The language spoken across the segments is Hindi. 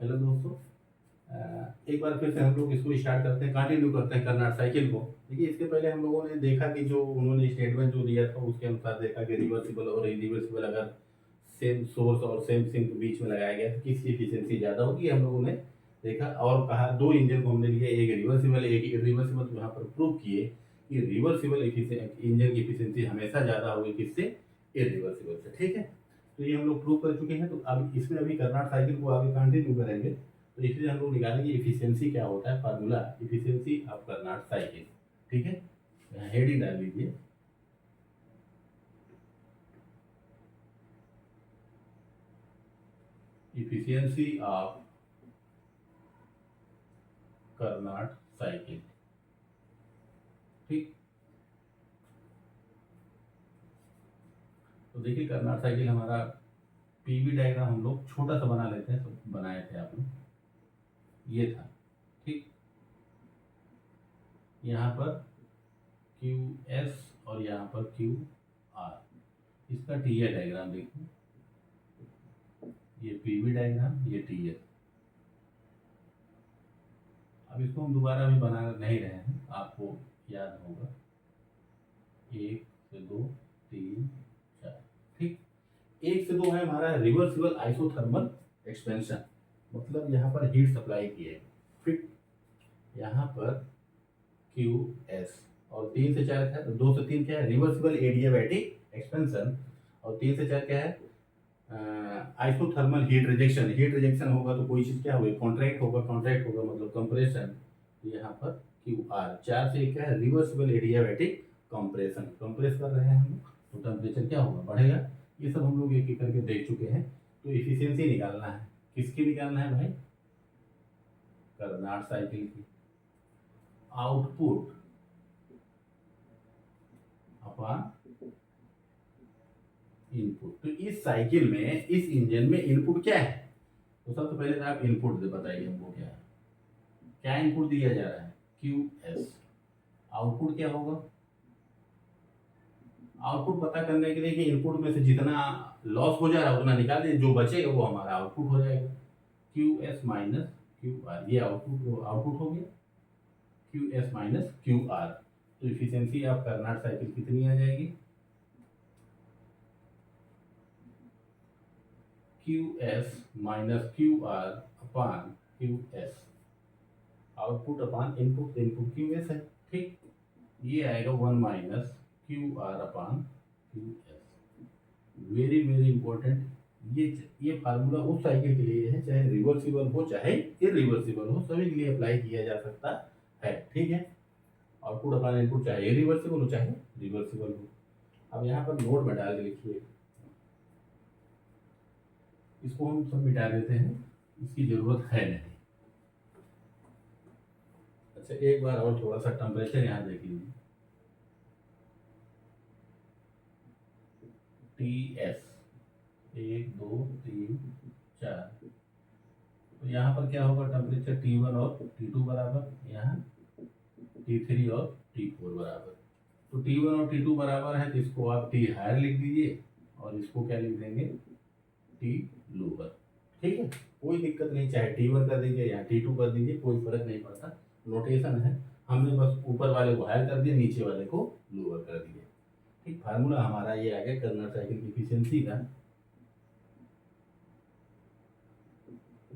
हेलो दोस्तों, एक बार फिर से हम लोग इसको स्टार्ट करते हैं, कंटिन्यू करते हैं कर्नाट साइकिल को। देखिए, इसके पहले हम लोगों ने देखा कि जो उन्होंने स्टेटमेंट जो दिया था उसके अनुसार देखा कि रिवर्सिबल और इरिवर्सिबल अगर सेम सोर्स और सेम सिंक बीच में लगाया गया तो किसकी एफिशिएंसी ज़्यादा होगी, हम लोगों ने देखा और कहा। दो इंजन को हमने लिए, एक रिवर्सिबल एक इरिवर्सिबल, तो यहाँ पर प्रूव किए कि रिवर्सिबल इंजन की एफिशिएंसी हमेशा ज़्यादा होगी किससे, इरिवर्सिबल से। ठीक है, तो ये हम लोग प्रूव कर चुके हैं। तो अब इसमें अभी कर्नाट साइकिल को आगे कंटिन्यू करेंगे, तो इसलिए हम लोग निकालेंगे एफिशिएंसी क्या होता है, formula efficiency of Karnat cycle. ठीक है, यहाँ हेडिंग डाल दीजिए, एफिशिएंसी ऑफ कर्नाट साइकिल। ठीक, तो देखिए कर्नाट साइकिल हमारा पीवी डायग्राम हम लोग छोटा सा बना लेते हैं, तो बनाए थे आप लोग, ये था। ठीक, यहाँ पर क्यू एस और यहाँ पर क्यू आर, इसका टी ए डायग्राम देखिए, ये पीवी डायग्राम, ये टी ए। अब इसको हम दोबारा भी बना नहीं रहे हैं, आपको याद होगा, 1 से 2 3 4। ठीक, 1 से 2 है हमारा रिवर्सिबल आइसोथर्मल एक्सपेंशन, मतलब यहाँ पर हीट सप्लाई की है। फिर यहाँ पर क्यू एस, और 3 से 4 क्या है, 2 से 3 क्या है, रिवर्सिबल एडियाबैटिक एक्सपेंशन, और 3 से 4 क्या है, isothermal heat rejection. Heat rejection होगा तो कोई चीज़ क्या होगी, कॉन्ट्रैक्ट होगा, कॉन्ट्रैक्ट होगा मतलब कंप्रेशन। यहाँ पर क्यू आर, 4 से क्या है, रिवर्सिबल एडियाबैटिक कंप्रेशन, कंप्रेस कर रहे हैं हम लोग, तो टेम्परेचर क्या होगा, बढ़ेगा। ये सब हम लोग एक एक करके देख चुके हैं। तो एफिशिएंसी निकालना है, किसकी निकालना है भाई, कर्नाट साइकिल की। आउटपुट अपॉन इनपुट, तो इस साइकिल में, इस इंजन में इनपुट क्या है, तो सबसे पहले तो आप इनपुट बताइए हमको क्या है, क्या इनपुट दिया जा रहा है, क्यू एस। आउटपुट क्या होगा, आउटपुट पता करने के लिए कि इनपुट में से जितना लॉस हो जा रहा है उतना निकाल दीजिए, जो बचेगा वो हमारा आउटपुट हो जाएगा। Q S minus Q R, ये आउटपुट आउटपुट हो गया, Q S minus Q R. तो इफिशियंसी ऑफ कर्नाट साइकिल कितनी आ जाएगी, Q S minus Q R upon Q S, output upon input, input Q S है। ठीक, ये आएगा 1 minus Q R upon Q S. Very very important, ये फार्मूला उस साइकिल के लिए है, चाहे रिवर्सिबल हो चाहे इरिवर्सिबल हो, सभी के लिए अप्लाई किया जा सकता है। ठीक है, आउटपुट अपॉन इनपुट चाहे इरिवर्सिबल हो चाहे रिवर्सिबल हो। अब यहाँ पर नोट में डाल के लिखिए, इसको हम सब मिटा देते हैं, इसकी जरूरत है नहीं। अच्छा, एक बार और थोड़ा सा टेम्परेचर यहाँ देख लीजिए, टी एस 1 2 3 4, तो यहाँ पर क्या होगा, टेम्परेचर T1 और T2 बराबर, यहाँ T3 और T4 बराबर। तो T1 और T2 बराबर है, तो इसको आप T हायर लिख दीजिए और इसको क्या लिख देंगे, T लोअर। ठीक है, कोई दिक्कत नहीं, चाहे T1 कर दीजिए या T2 कर दीजिए, कोई फर्क नहीं पड़ता, नोटेशन है। हमने बस ऊपर वाले को हायर कर दिया, नीचे वाले को लोअर कर दिया। ठीक, फार्मूला हमारा ये आ गया कर्नाट साइकिल की एफिशिएंसी का,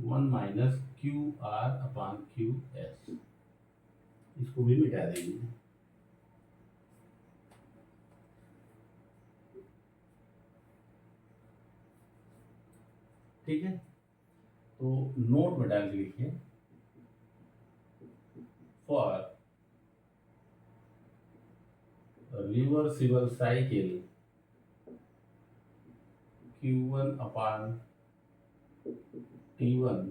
1 minus Q R upon Q S. इसको भी मिटा देंगे। ठीक है, तो नोट में डाल के लिखिए, for reversible cycle Q1 upon T1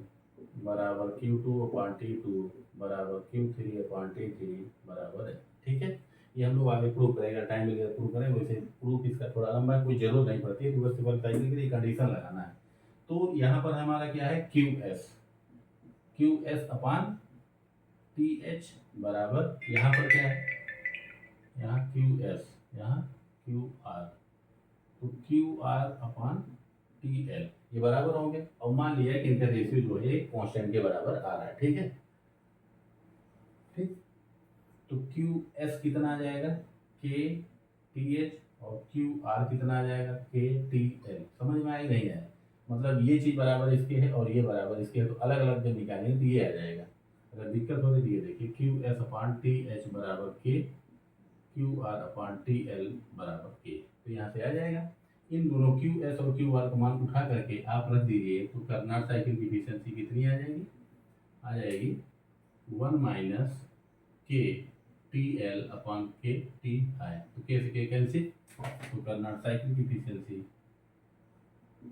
बराबर Q2 अपॉन T2 बराबर Q3 अपॉन T3 बराबर है। ठीक है, ये हम लोग आगे प्रूव करेंगे, टाइम मिलेगा प्रूव करेंगे। वैसे प्रूफ इसका थोड़ा लंबा है, कोई जरूरत नहीं पड़ती है, रिवर्सिबल साइकिल के लिए कंडीशन लगाना है। तो यहाँ पर हमारा क्या है, Q S upon T H बराबर, यहाँ पर क्या है, यहाँ क्यू एस, यहाँ क्यू आर, तो Q R upon T L. ये बराबर होंगे और मान लिया कि इनका रेशियो जो है कांस्टेंट के बराबर आ रहा है। ठीक है, ठीक। तो क्यू एस कितना आ जाएगा, के टी एच, और क्यू आर कितना आ जाएगा, के टी एल। समझ में आई नहीं आया, मतलब ये चीज़ बराबर इसके है और ये बराबर इसके है, तो अलग अलग जब निकालेंगे तो ये आ जाएगा। अगर दिक्कत हो रही है देखिए, क्यू एस अपान टी एच बराबर के, Q R upon T L बराबर के, तो यहाँ से आ जाएगा। इन दोनों क्यू एस और क्यू आर का मान उठा करके आप रख दीजिए, तो कर्नाट साइकिल की एफिशिएंसी कितनी आ जाएगी, आ जाएगी 1 minus K T L upon K T high. तो के से के कैंसिल, तो कर्नाट साइकिल की एफिशिएंसी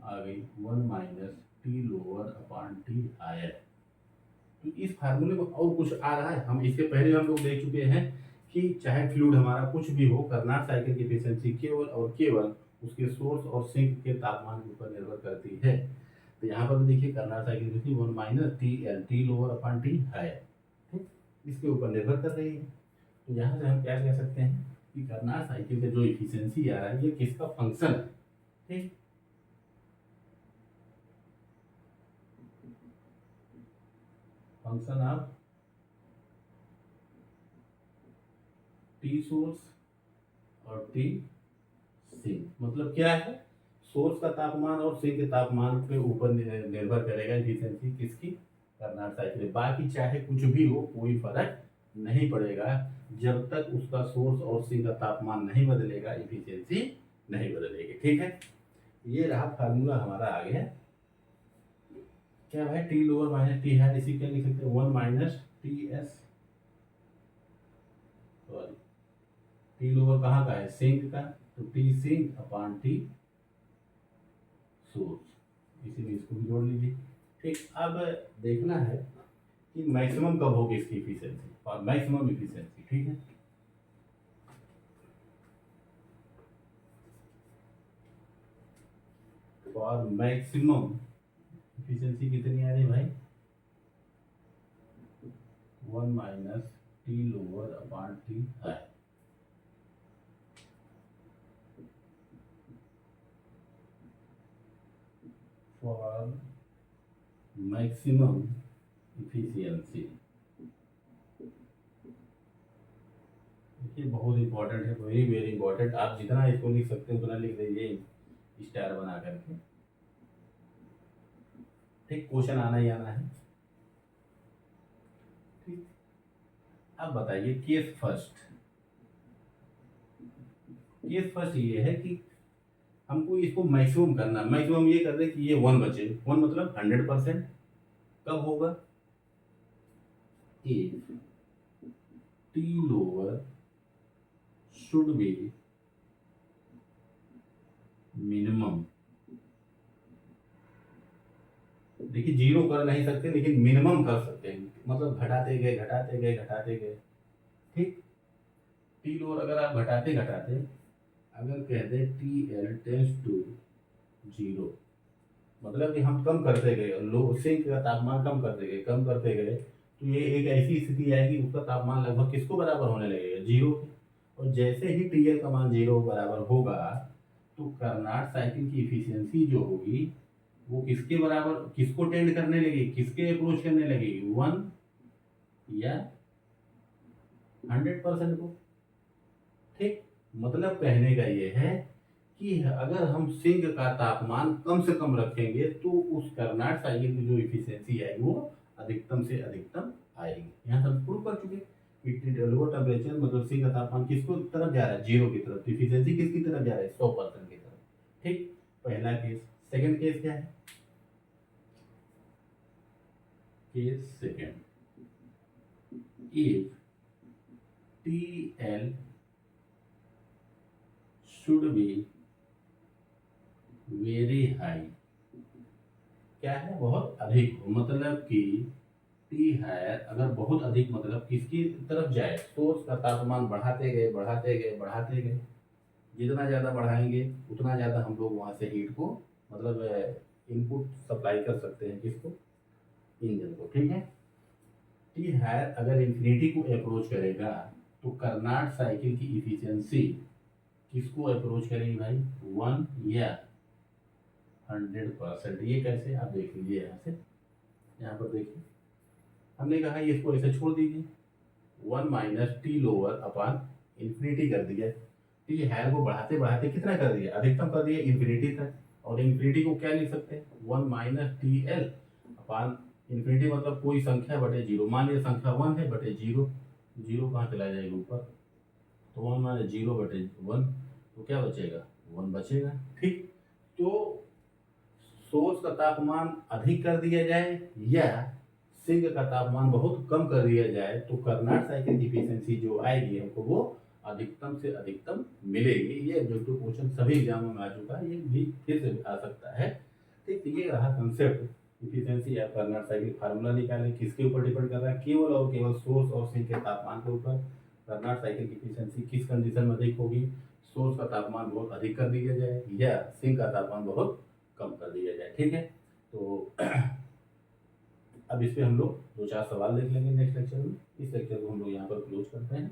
आ गई 1 minus T lower upon T higher. तो इस फार्मूले में और कुछ आ रहा है, हम इसके पहले हम लोग देख चुके हैं कि चाहे फ्लूइड हमारा कुछ भी हो, कर्नाट साइकिल की एफिशिएंसी केवल और केवल उसके सोर्स और सिंक के तापमान के ऊपर निर्भर करती है। तो यहाँ पर देखिए कर्नाट साइकिल की 1 minus T L, T lower upon T higher, ठीक, इसके ऊपर निर्भर कर रही है। तो यहाँ से हम क्या कह सकते हैं कि कर्नाट साइकिल का जो एफिशिएंसी आ रहा है ये किसका फंक्शन है, ठीक। फंक्शन ऑफ टी सोर्स और टी सिंक, मतलब क्या है, सोर्स का तापमान और सिंक के तापमान के ऊपर निर्भर करेगा एफिशिएंसी किसकी, कर्नाट साइकिल। बाकी चाहे कुछ भी हो कोई फर्क नहीं पड़ेगा, जब तक उसका सोर्स और सिंक का तापमान नहीं बदलेगा एफिशिएंसी नहीं बदलेगी। ठीक है, ये रहा फार्मूला हमारा आ गया। क्या भाई, T lower minus T high, इसी क्या लिख सकते हैं 1 minus T S, sorry T lower कहाँ का है, सिंक का, तो T sink upon T source, इसीलिए इसको भी जोड़ लीजिए। ठीक, अब देखना है कि मैक्सिमम कब होगी इसकी एफिशिएंसी, और मैक्सिमम एफिशिएंसी, ठीक है। और मैक्सिमम एफिशिएंसी कितनी आ रही भाई, 1 minus T lower upon T high. For maximum efficiency, ये बहुत इंपॉर्टेंट है, वेरी वेरी इंपॉर्टेंट। आप जितना इसको लिख सकते हैं उतना लिख दीजिए स्टार बना करके, ठीक, क्वेश्चन आना ही आना है। ठीक, अब बताइए केस फर्स्ट। केस फर्स्ट ये है कि हमको इसको मैक्सिमम करना, मैक्सिमम ये कर दे कि ये 1 बचे, 1 मतलब 100%। कब होगा, if T lower should be minimum. देखिए जीरो कर नहीं सकते लेकिन मिनिमम कर सकते हैं, मतलब घटाते गए घटाते गए घटाते गए, ठीक। टी लोअर अगर आप घटाते घटाते अगर कह दे टी एल टेंस टू 0, मतलब कि हम कम करते गए, लो सिंक का तापमान कम करते गए कम करते गए, तो ये एक ऐसी स्थिति आएगी उसका तापमान लगभग किसको बराबर होने लगेगा, 0 के। और जैसे ही टी एल का मान 0 बराबर होगा तो कर्नाट साइकिल की एफिशिएंसी जो होगी वो किसके बराबर, किसको टेंड करने लगेगी, किसके अप्रोच करने लगेगी, 1 या 100% को, ठीक। मतलब कहने का ये है कि अगर हम सिंक का तापमान कम से कम रखेंगे तो उस कर्नाट साइकिल की जो एफिशिएंसी आएगी वो अधिकतम से अधिकतम आएगी। यहाँ हम प्रूव कर चुके कि लोअर टेम्परेचर मतलब सिंक का तापमान किसको तरफ जा रहा है, 0 की तरफ, एफिशिएंसी किसकी तरफ जा रहा है, 100% की तरफ, ठीक। पहला केस। सेकंड केस क्या है, case second, if TL should be very high, क्या है, बहुत अधिक हो, मतलब कि टी हायर अगर बहुत अधिक मतलब किसकी तरफ जाए, सोर्स का तापमान बढ़ाते गए बढ़ाते गए बढ़ाते गए, जितना ज़्यादा बढ़ाएंगे उतना ज़्यादा हम लोग वहाँ से हीट को मतलब इनपुट सप्लाई कर सकते हैं, किसको, इंजन को, ठीक है। टी हायर अगर इंफिनिटी को अप्रोच करेगा तो कर्नाट साइकिल की इफिशियंसी किसको अप्रोच करेगी भाई, 1 या 100%। ये कैसे, आप देख लीजिए यहाँ से, यहाँ पर देखिए हमने कहा ये इसको ऐसे छोड़ दीजिए, 1 माइनस टी लोअर अपान इन्फिनिटी कर दिया। तो ये हैर को बढ़ाते बढ़ाते कितना कर दिया, अधिकतम कर दिया इन्फिनिटी तक। और इन्फिनिटी को क्या लिख सकते हैं, 1 माइनस टी एल अपान इन्फिनिटी, मतलब कोई संख्या बटे जीरो। मान लीजिए संख्या 1 है बटे जीरो, जीरो कहाँ चला जाएगा ऊपर, तो 1 माइनस जीरो बटे 1, तो क्या बचेगा, 1 बचेगा। ठीक, तो सोर्स का तापमान अधिक कर दिया जाए या सिंक का तापमान बहुत कम कर दिया जाए, तो कर्नाड साइकिल की एफिशिएंसी जो आएगी हमको वो अधिकतम से अधिकतम मिलेगी। ये ऑब्जेक्टिव क्वेश्चन सभी एग्जामों में आ चुका है, ये भी फिर से आ सकता है। ठीक, तो ये रहा कंसेप्ट एफिशिएंसी या कर्नाड साइकिल। फार्मूला निकालें, किसके ऊपर डिपेंड कर रहा है, केवल और केवल सोर्स और सिंक के तापमान के ऊपर। कर्नाड साइकिल की एफिशिएंसी किस कंडीशन में अधिक होगी, सोर्स का तापमान बहुत अधिक कर दिया जाए या सिंक का तापमान बहुत कम कर दिया जाए। ठीक है, तो अब इस पे हम लोग 2-4 सवाल देख लेंगे नेक्स्ट लेक्चर में। इस लेक्चर को हम लोग यहाँ पर क्लोज करते हैं।